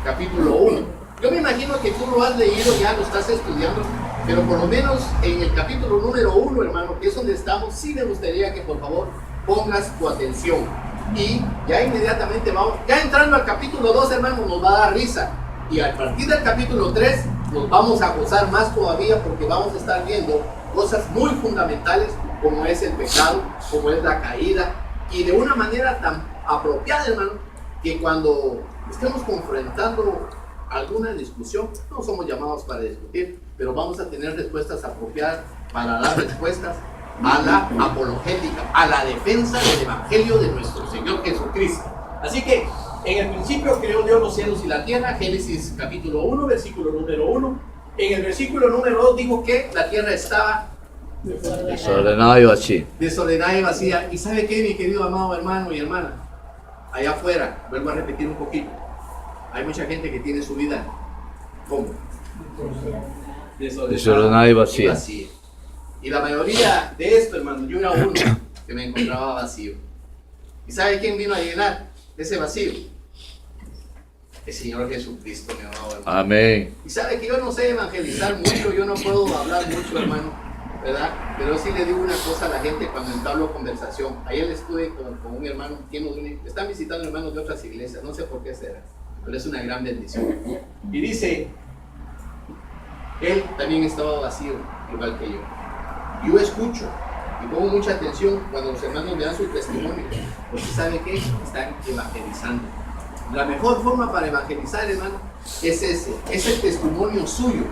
capítulo 1. Yo me imagino que tú lo has leído, ya lo estás estudiando, pero por lo menos en el capítulo número 1, hermano, que es donde estamos, sí me gustaría que por favor pongas tu atención. Y ya inmediatamente vamos, ya entrando al capítulo 2, hermano, nos va a dar risa. Y a partir del capítulo 3 nos vamos a gozar más todavía, porque vamos a estar viendo cosas muy fundamentales como es el pecado, como es la caída, y de una manera tan apropiada, hermano, que cuando estemos confrontando alguna discusión, no somos llamados para discutir, pero vamos a tener respuestas apropiadas para dar respuestas a la apologética, a la defensa del evangelio de nuestro Señor Jesucristo. Así que en el principio creó Dios los cielos y la tierra, Génesis capítulo 1, versículo número 1. En el versículo número 2 dijo que la tierra estaba desordenada y vacía. Desordenada y vacía. ¿Y sabe qué, mi querido amado hermano y hermana? Allá afuera, vuelvo a repetir un poquito, hay mucha gente que tiene su vida ¿cómo? Desordenada y vacía. Y la mayoría de esto, hermano, yo era uno que me encontraba vacío. ¿Y sabe quién vino a llenar ese vacío? El Señor Jesucristo, mi amado hermano. Amén. Y sabe que yo no sé evangelizar mucho, yo no puedo hablar mucho, hermano, ¿verdad? Pero sí le digo una cosa a la gente cuando entablo conversación. Ayer estuve con un hermano, están visitando hermanos de otras iglesias, no sé por qué será, pero es una gran bendición. Y dice, él también estaba vacío, igual que yo. Yo escucho y pongo mucha atención cuando los hermanos me dan su testimonio, porque ¿sabe qué? Están evangelizando. La mejor forma para evangelizar, hermano, es el testimonio suyo.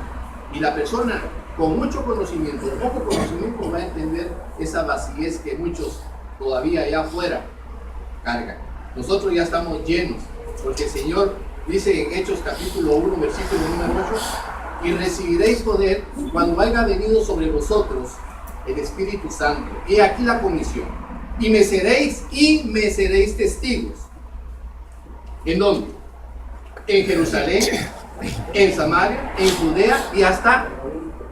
Y la persona con mucho conocimiento, poco conocimiento, va a entender esa vacíez que muchos todavía allá afuera cargan. Nosotros ya estamos llenos, porque el Señor dice en Hechos capítulo 1, versículo número 8, y recibiréis poder cuando haya venido sobre vosotros el Espíritu Santo. Y aquí la comisión. Y me seréis testigos. ¿En dónde? En Jerusalén, en Samaria, en Judea y hasta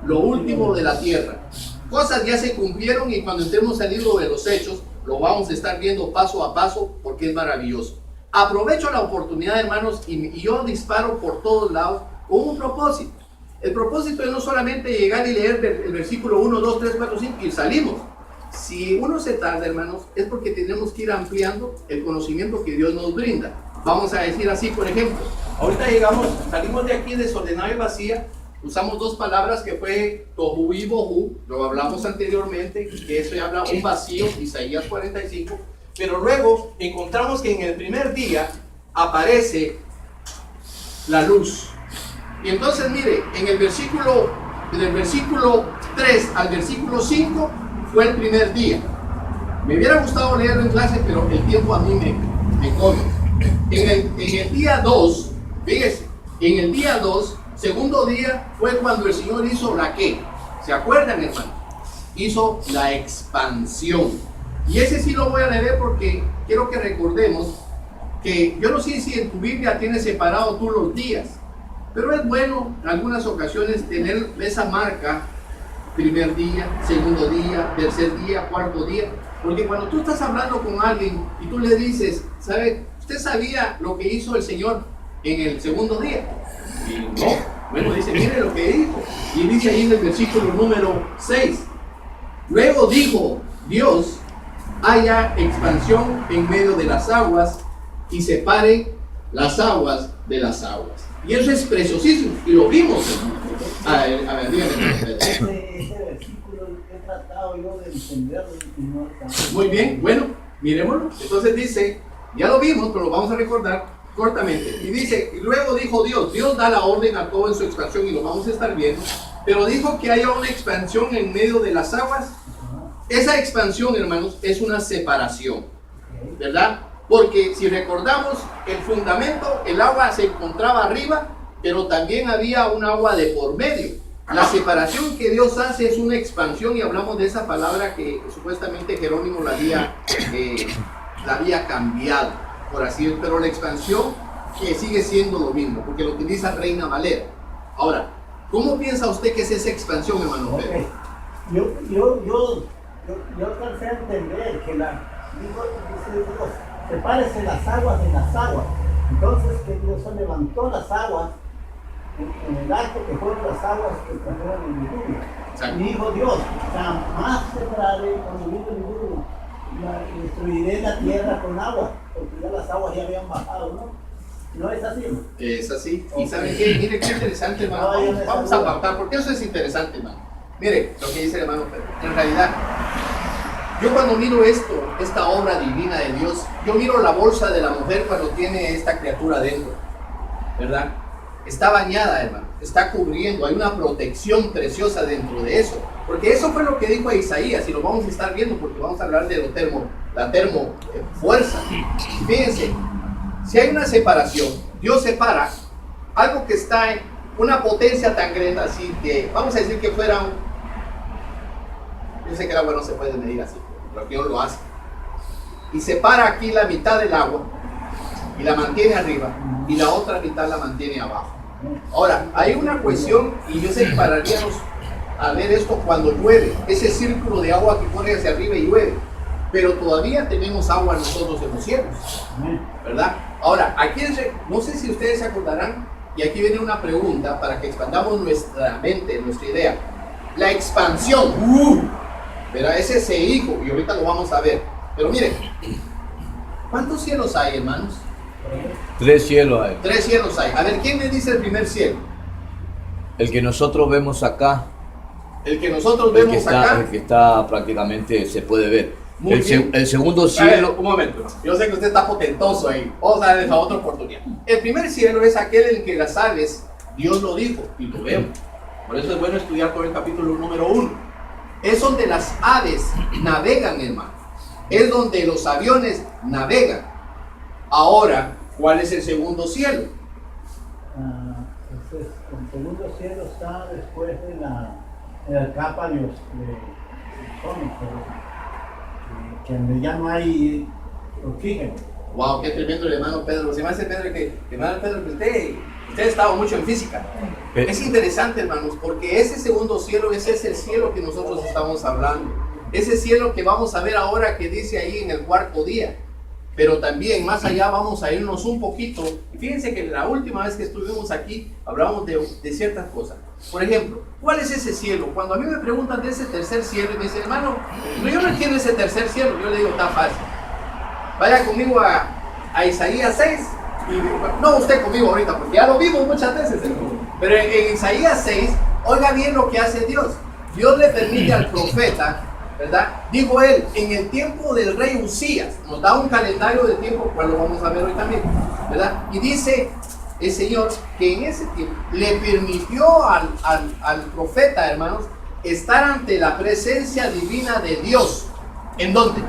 lo último de la tierra. Cosas ya se cumplieron y cuando entremos al libro de los Hechos lo vamos a estar viendo paso a paso porque es maravilloso. Aprovecho la oportunidad, hermanos, y yo disparo por todos lados con un propósito. El propósito es no solamente llegar y leer el versículo 1, 2, 3, 4, 5 y salimos. Si uno se tarda, hermanos, es porque tenemos que ir ampliando el conocimiento que Dios nos brinda. Vamos a decir así, por ejemplo, ahorita salimos de aquí desordenada y vacía, usamos dos palabras que fue tohu y bohu, lo hablamos anteriormente, que eso ya habla un vacío, Isaías 45, pero luego encontramos que en el primer día aparece la luz. Y entonces mire, del versículo 3 al versículo 5 fue el primer día. Me hubiera gustado leerlo en clase, pero el tiempo a mí me come. En el día 2, fíjese, en el día 2, segundo día, fue cuando el Señor hizo la ¿qué? ¿Se acuerdan, hermano? Hizo la expansión. Y ese sí lo voy a leer porque quiero que recordemos que yo no sé si en tu Biblia tienes separado tú los días, pero es bueno en algunas ocasiones tener esa marca, primer día, segundo día, tercer día, cuarto día, porque cuando tú estás hablando con alguien y tú le dices, ¿sabe? ¿Usted sabía lo que hizo el Señor en el segundo día? Y no, bueno, dice, mire lo que dijo, y dice ahí en el versículo número 6, luego dijo Dios, haya expansión en medio de las aguas y separe las aguas de las aguas. Y eso es preciosísimo, y lo vimos. A ver, dígame. Ese versículo he tratado yo de entenderlo y no alcanzo. Muy bien, bueno, miremoslo. Entonces dice, ya lo vimos, pero lo vamos a recordar cortamente. Y dice, y luego dijo Dios da la orden a todo en su expansión y lo vamos a estar viendo, pero dijo que haya una expansión en medio de las aguas. Esa expansión, hermanos, es una separación, ¿verdad? Porque si recordamos, el fundamento, el agua se encontraba arriba, pero también había un agua de por medio. La separación que Dios hace es una expansión y hablamos de esa palabra que supuestamente Jerónimo la había cambiado, por así decirlo, pero la expansión que sigue siendo lo mismo, porque lo utiliza Reina Valera. Ahora, ¿cómo piensa usted que es esa expansión, hermano Pedro? Yo alcancé a entender que dice Dios, sepárese las aguas de las aguas. Entonces que Dios se levantó las aguas, en el acto que fueron las aguas que trajeron el diluvio. Exacto. Y dijo Dios, jamás separaré cuando vino el diluvio, destruiré la tierra con agua, porque ya las aguas ya habían bajado, ¿no? ¿No es así? ¿No? Es así. Y Ok. ¿saben qué? Mire qué interesante, hermano. No, yo Vamos, me vamos a saludo. pautar, porque eso es interesante, hermano. Mire lo que dice el hermano Pedro. En realidad, yo cuando miro esto, esta obra divina de Dios, yo miro la bolsa de la mujer cuando tiene esta criatura dentro, ¿verdad? Está bañada, hermano, está cubriendo, hay una protección preciosa dentro de eso, porque eso fue lo que dijo Isaías y lo vamos a estar viendo porque vamos a hablar de la termo fuerza. Fíjense, si hay una separación, Dios separa algo que está en una potencia tan grande así que, vamos a decir que fuera yo sé que el agua no se puede medir así, pero Dios lo hace. Y separa aquí la mitad del agua y la mantiene arriba y la otra mitad la mantiene abajo. Ahora, hay una cuestión y yo sé que pararíamos a ver esto cuando llueve, ese círculo de agua que corre hacia arriba y llueve, pero todavía tenemos agua nosotros en los cielos, ¿verdad? Ahora, aquí no sé si ustedes se acordarán, y aquí viene una pregunta para que expandamos nuestra mente, nuestra idea. La expansión, pero ese se dijo, y ahorita lo vamos a ver. Pero miren, ¿cuántos cielos hay, hermanos? 3 cielos hay. 3 cielos hay. A ver, ¿quién me dice el primer cielo? El que nosotros vemos acá, El que nosotros el que vemos acá. está prácticamente se puede ver. Muy El, bien. el segundo A ver, cielo, un momento. Yo sé que usted está potentoso ahí. Vamos a darles a otra oportunidad. El primer cielo es aquel en que las aves, Dios lo dijo y lo vemos. Por eso es bueno estudiar todo el capítulo número 1. Es donde las aves navegan, hermano. Es donde los aviones navegan. Ahora, ¿cuál es el segundo cielo? Entonces, el segundo cielo está después de la capa de ozono, que donde ya no hay oxígeno. Wow, qué tremendo el hermano Pedro. Se me hace Pedro hermano Pedro, que usted ha estado mucho en física. Es interesante, hermanos, porque ese segundo cielo, ese es el cielo que nosotros estamos hablando. Ese cielo que vamos a ver ahora que dice ahí en el cuarto día. Pero también más allá vamos a irnos un poquito. Y fíjense que la última vez que estuvimos aquí hablamos de ciertas cosas. Por ejemplo, ¿cuál es ese cielo? Cuando a mí me preguntan de ese tercer cielo y me dicen, hermano, no, yo no entiendo ese tercer cielo, yo le digo, está fácil. Vaya conmigo a Isaías 6. Y, no usted conmigo ahorita, porque ya lo vimos muchas veces, hermano. Pero en Isaías 6, oiga bien lo que hace Dios. Dios le permite al profeta, ¿verdad? Dijo él, en el tiempo del rey Usías, nos da un calendario de tiempo, cual lo vamos a ver hoy también, ¿verdad? Y dice el Señor que en ese tiempo le permitió al profeta, hermanos, estar ante la presencia divina de Dios. ¿En dónde?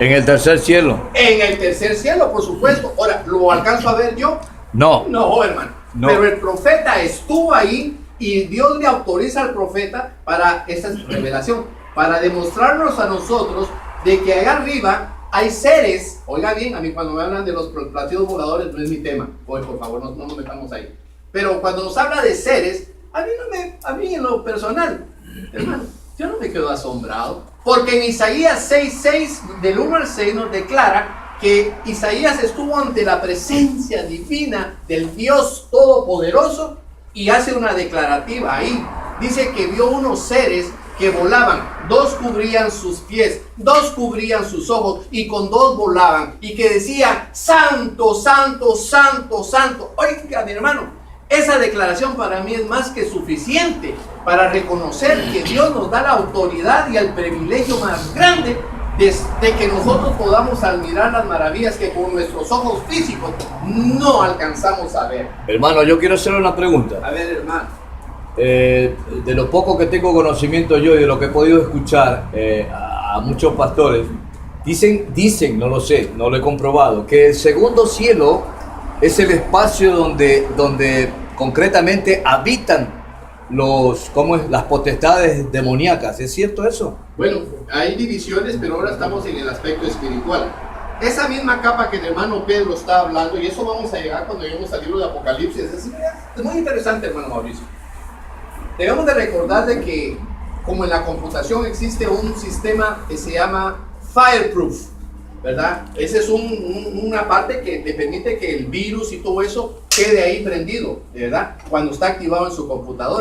en el tercer cielo. En el tercer cielo, por supuesto. Ahora, ¿lo alcanzo a ver yo? No, No, hermano. No. Pero el profeta estuvo ahí y Dios le autoriza al profeta para esta revelación, para demostrarnos a nosotros de que allá arriba hay seres. Oiga bien, a mí cuando me hablan de los platillos voladores no es mi tema. Hoy, por favor, no nos metamos ahí. Pero cuando nos habla de seres, a mí en lo personal, hermano, yo no me quedo asombrado. Porque en Isaías 6:6, del 1 al 6, nos declara que Isaías estuvo ante la presencia divina del Dios Todopoderoso y hace una declarativa ahí. Dice que vio unos seres que volaban, 2 cubrían sus pies, 2 cubrían sus ojos y con 2 volaban, y que decía, santo, santo, santo, santo. Oiga, mi hermano, esa declaración para mí es más que suficiente para reconocer que Dios nos da la autoridad y el privilegio más grande de que nosotros podamos admirar las maravillas que con nuestros ojos físicos no alcanzamos a ver. hermano, yo quiero hacerle una pregunta. A ver, hermano. De lo poco que tengo conocimiento yo y de lo que he podido escuchar a muchos pastores, dicen, no lo sé, no lo he comprobado, que el segundo cielo es el espacio donde concretamente habitan las potestades demoníacas. ¿Es cierto eso? Bueno, hay divisiones, pero ahora estamos en el aspecto espiritual. Esa misma capa que el hermano Pedro está hablando, y eso vamos a llegar cuando lleguemos al libro de Apocalipsis, es muy interesante, hermano Mauricio. Debemos de recordar de que, como en la computación existe un sistema que se llama Fireproof. ¿verdad? Esa es una parte que te permite que el virus y todo eso quede ahí prendido, ¿verdad? Cuando está activado en su computadora.